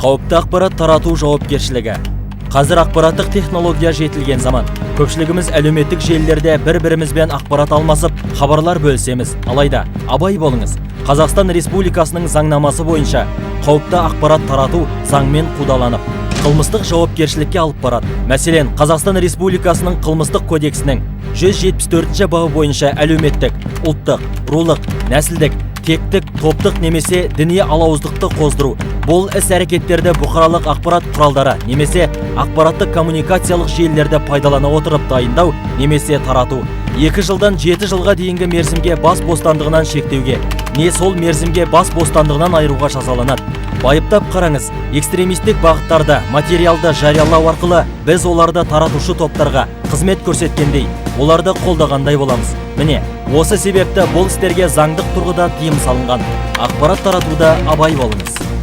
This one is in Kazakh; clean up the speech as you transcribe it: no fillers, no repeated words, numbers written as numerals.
Қауіпті ақпарат тарату жауапкершілігі. Қазір ақпараттық технология жетілген заман. Көпшілігіміз әлеуметтік желілерде бір-бірімізбен ақпарат алмасып, хабарлар бөлісеміз. Алайда, абай болыңыз. Қазақстан Республикасының заңнамасы бойынша қауіпті ақпарат тарату заңмен қудаланып, қылмыстық жауапкершілікке алып барады. Мәселен, Қазақстан Республикасының қылмыстық кодексінің 174-ші бабы бойынша әлеуметтік, ұлттық, рулық, нәсілдік, тектік, топтық немесе діни алауыздықты қоздыру. Бұл іс-әрекеттерді бұқаралық ақпарат құралдары немесе ақпараттық коммуникациялық желілерді пайдалана отырып дайындау немесе тарату. 2 жылдан 7 жылға дейінгі мерзімге бас бостандығынан шектеуге, не сол мерзімге бас бостандығынан айыруға жазаланады. Байыптап қараңыз, экстремистік бағыттарда материалды жариялау арқылы біз оларды таратушы топтарға қызмет көрсеткендей, оларды қолдағандай боламыз. Міне, осы себепті бұл істерге заңдық тұрғыда тыйым салынған. Ақпарат таратуда абай болыңыз.